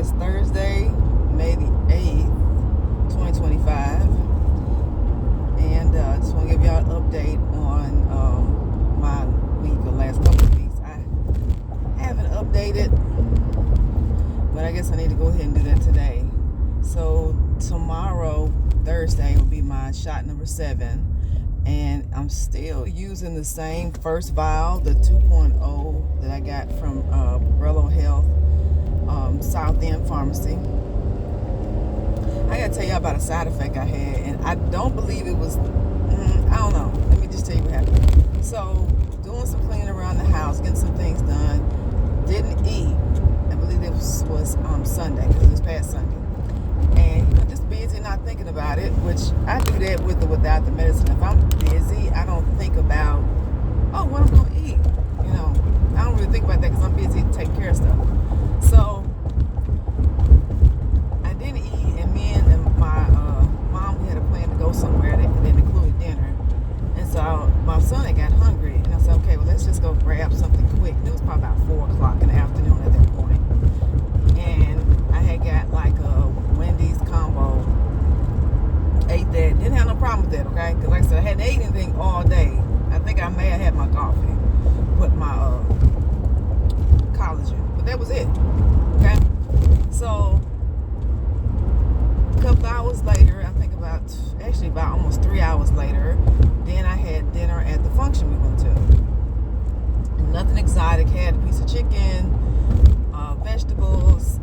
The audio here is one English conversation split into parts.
It's Thursday, May the 8th, 2025. And I just want to give y'all an update on my week, the last couple of weeks. I haven't updated, but I guess I need to go ahead and do that today. So tomorrow, Thursday, will be my shot number 7. And I'm still using the same first vial, the 2.0 that I got from Brello Health, South End Pharmacy. I gotta tell you about a side effect I had, and I don't believe it was, I don't know. Let me just tell you what happened. So, doing some cleaning around the house, getting some things done, didn't eat. I believe it was Sunday, because it was past Sunday. And just busy, not thinking about it, which I do that with or without the medicine. If I'm busy, I don't think about, what I'm going to eat. I don't really think about that because I'm busy taking care of stuff. So, I didn't eat, and me and my mom, we had a plan to go somewhere that included dinner. And so, my son had got hungry, and I said, okay, well, let's just go grab something quick. And it was probably about 4 o'clock in the afternoon at that point. And I had got like a Wendy's combo. Ate that. Didn't have no problem with that, okay? Because like I said, I hadn't ate anything all day. I think I may have had my coffee with my collagen. But that was it. Okay? So, a couple hours later, I think about almost 3 hours later, then I had dinner at the function we went to. Nothing exotic. Had a piece of chicken, vegetables,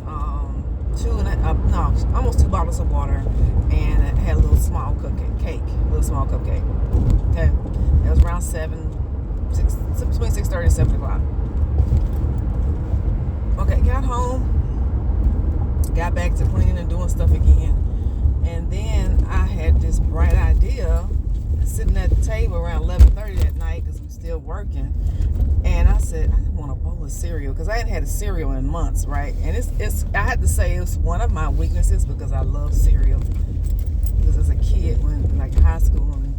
almost 2 bottles of water, and I had a little small cupcake. Okay, that was around between 6:30 and 7 o'clock. Okay, got home, got back to cleaning and doing stuff again, and then I had this bright idea, sitting at the table around 11:30 that night because I'm still working. And I said, I want a bowl of cereal because I hadn't had a cereal in months, right? And it's I had to say it's one of my weaknesses because I love cereal. Because as a kid, when like high school and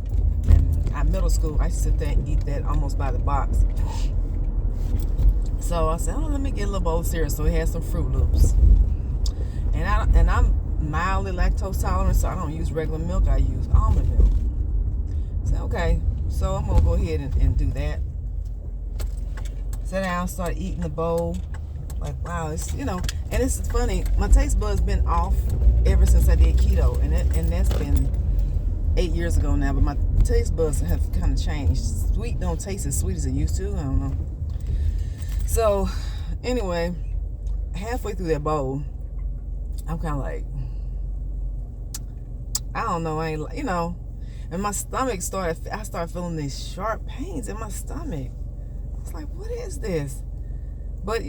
middle school, I used to sit there and eat that almost by the box. So I said, let me get a little bowl of cereal. So it had some Fruit Loops. And I'm mildly lactose tolerant, so I don't use regular milk. I use almond milk. So okay, so I'm gonna go ahead and do that. Sat down, started eating the bowl. Like, wow, it's, and it's funny. My taste bud's been off ever since I did keto, and that's been 8 years ago now. But my taste buds have kind of changed. Sweet don't taste as sweet as it used to. I don't know. So, anyway, halfway through that bowl, I'm kind of like, I don't know, and my stomach I started feeling these sharp pains in my stomach. I was like, what is this? But,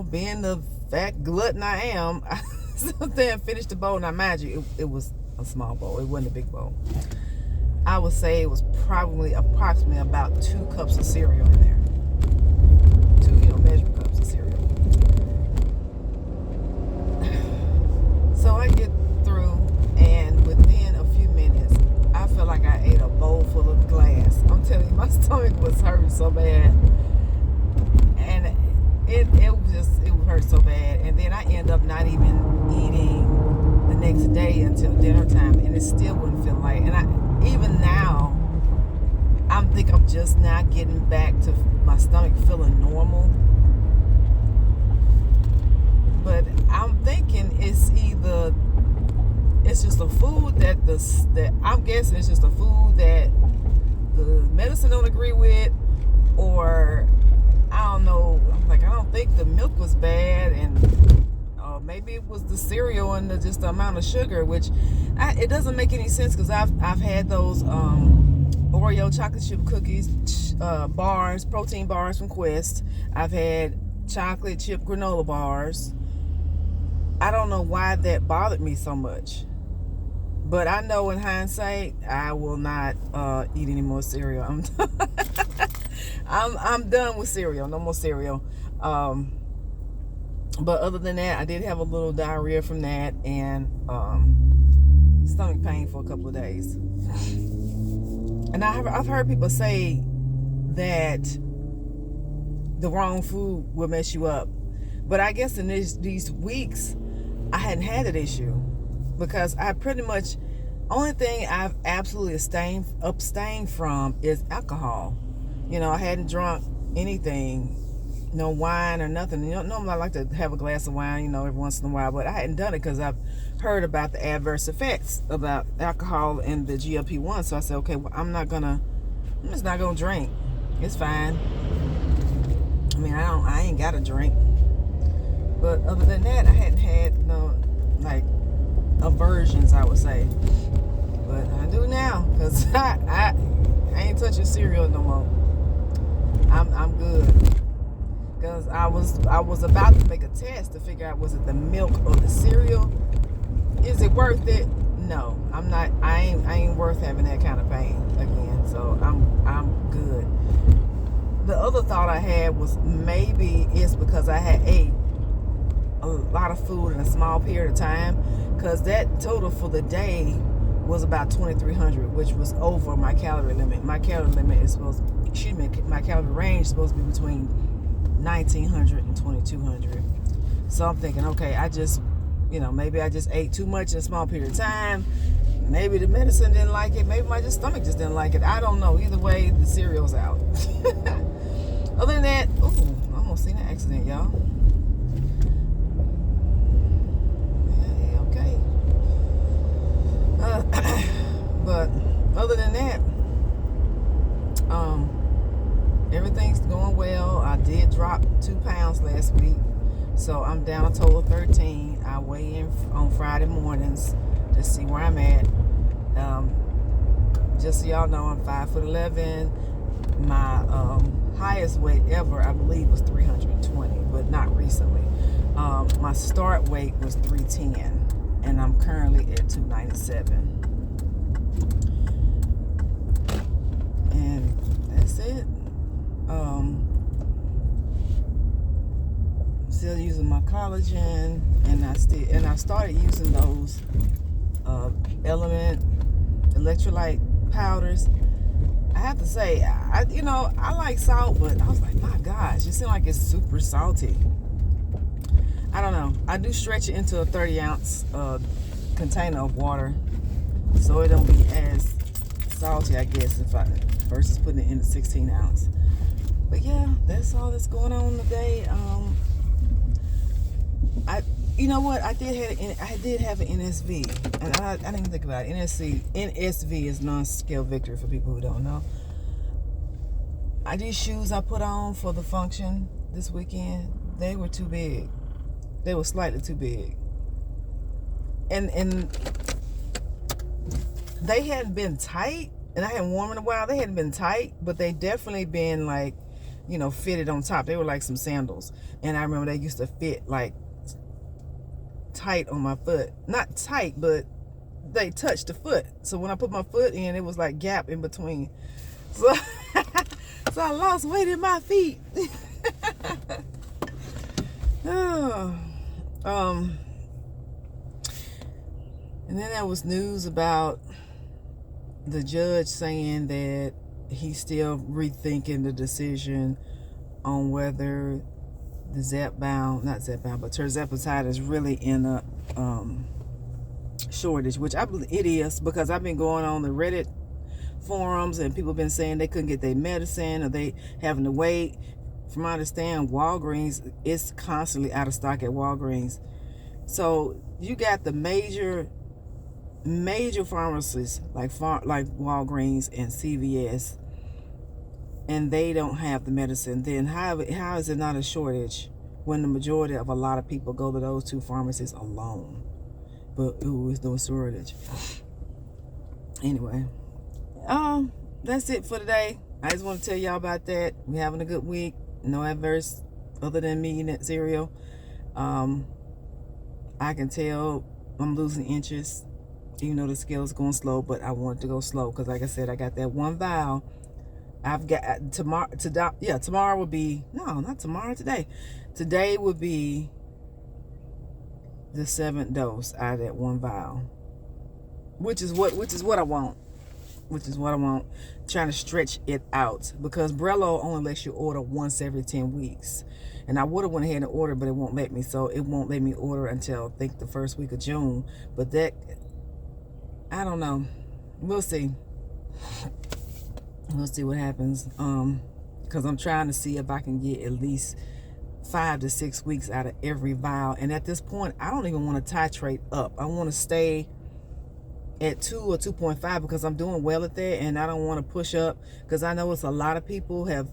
being the fat glutton I am, I sat there and finished the bowl. Now, mind you, it was a small bowl. It wasn't a big bowl. I would say it was approximately about 2 cups of cereal in there. 2, measured cups of cereal. So I get through, and within a few minutes, I felt like I ate a bowl full of glass. I'm telling you, my stomach was hurting so bad. And it hurt so bad. And then I end up not even eating the next day until dinner time, and it still wouldn't feel right. And even now, I think I'm just now getting back to my stomach feeling normal. But I'm thinking it's just a food that I'm guessing it's just a food that the medicine don't agree with, or I don't know. I don't think the milk was bad, and maybe it was the cereal and just the amount of sugar, which it doesn't make any sense because I've had those Oreo chocolate chip cookies bars, protein bars from Quest. I've had chocolate chip granola bars. I don't know why that bothered me so much, but I know in hindsight I will not eat any more cereal. I'm done with cereal. No more cereal. But other than that, I did have a little diarrhea from that, and stomach pain for a couple of days. And I've heard people say that the wrong food will mess you up. But I guess in these weeks, I hadn't had that issue because I pretty much, only thing I've absolutely abstained from is alcohol. I hadn't drunk anything, no wine or nothing. Normally I like to have a glass of wine, every once in a while, but I hadn't done it because I've heard about the adverse effects about alcohol and the GLP-1. So I said, okay, well, I'm just not gonna drink. It's fine. I mean, I ain't got to drink. But other than that, I hadn't had no, like, aversions, I would say. But I do now, because I ain't touching cereal no more. I'm good. Because I was about to make a test to figure out, was it the milk or the cereal? Is it worth it? No, I'm not. I ain't worth having that kind of pain again. So I'm good. The other thought I had was maybe it's because I had ate a lot of food in a small period of time, because that total for the day was about 2,300, which was over my calorie limit. My calorie limit is my calorie range is supposed to be between 1,900 and 2,200. So I'm thinking, okay, maybe I just ate too much in a small period of time. Maybe the medicine didn't like it. Maybe my stomach just didn't like it. I don't know. Either way, the cereal's out. Other than that, I almost seen an accident, y'all. Yeah, okay. But other than that, everything's going well. I did drop 2 pounds last week, so I'm down a total of 13. I weigh in on Friday mornings to see where I'm at. Just so y'all know, I'm 5'11". My highest weight ever, I believe, was 320, but not recently. My start weight was 310, and I'm currently at 297. And that's it. Still using my collagen, and I started using those Element electrolyte powders. I have to say, I like salt, but I was like, my gosh, it seems like it's super salty. I don't know. I do stretch it into a 30-ounce container of water, so it don't be as salty, I guess, versus putting it in a 16-ounce. But yeah, that's all that's going on today. You know what? I did have an NSV, and I didn't even think about it. NSV is non-scale victory for people who don't know. These shoes I put on for the function this weekend, they were too big. They were slightly too big, and they hadn't been tight, and I hadn't worn them in a while. They hadn't been tight, but they definitely been like, fitted on top. They were like some sandals, and I remember they used to fit like tight on my foot. Not tight, but they touched the foot. So when I put my foot in, it was like gap in between. So, so I lost weight in my feet. And then there was news about the judge saying that he's still rethinking the decision on whether the tirzepatide is really in a shortage, which I believe it is, because I've been going on the Reddit forums and people have been saying they couldn't get their medicine or they having to wait. From what I understand, Walgreens is constantly out of stock at Walgreens. So you got the major pharmacies like Walgreens and CVS, and they don't have the medicine. Then how is it not a shortage when the majority of a lot of people go to those two pharmacies alone? But it's no shortage. Anyway, that's it for today. I just want to tell y'all about that. We're having a good week. No adverse other than me eating that cereal. I can tell I'm losing interest, even though the scale's going slow, but I want it to go slow because, like I said, I got that one vial. I've got tomorrow would be, no, not tomorrow, today. Today would be the 7th dose out of that one vial, which is what I want. which is what I want. Trying to stretch it out because Brello only lets you order once every 10 weeks. And I would have went ahead and ordered, but it won't let me. So it won't let me order until I think the first week of June. But that, I don't know. We'll see. We'll see what happens. Because I'm trying to see if I can get at least 5 to 6 weeks out of every vial. And at this point, I don't even want to titrate up. I want to stay at 2 or 2.5 because I'm doing well at that, and I don't want to push up because I know it's a lot of people have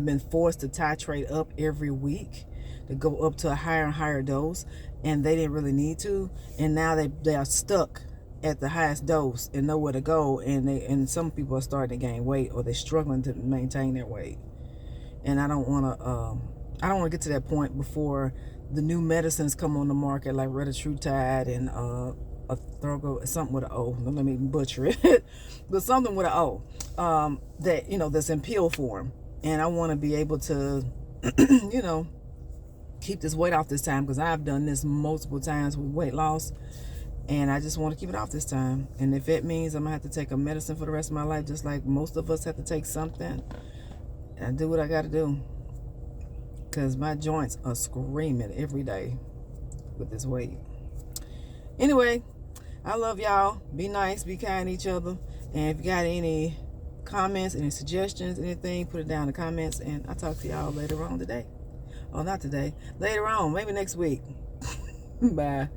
been forced to titrate up every week to go up to a higher and higher dose, and they didn't really need to, and now they are stuck at the highest dose and nowhere to go, and some people are starting to gain weight or they're struggling to maintain their weight. And I don't want to get to that point before the new medicines come on the market like retatrutide and something with an O. Don't let me butcher it, but something with an O. That that's in pill form, and I want to be able to, keep this weight off this time because I've done this multiple times with weight loss, and I just want to keep it off this time. And if it means I'm gonna have to take a medicine for the rest of my life, just like most of us have to take something, I do what I got to do because my joints are screaming every day with this weight. Anyway, I love y'all. Be nice, be kind to each other. And if you got any comments, any suggestions, anything, put it down in the comments. And I'll talk to y'all later on today. Oh, not today. Later on, maybe next week. Bye.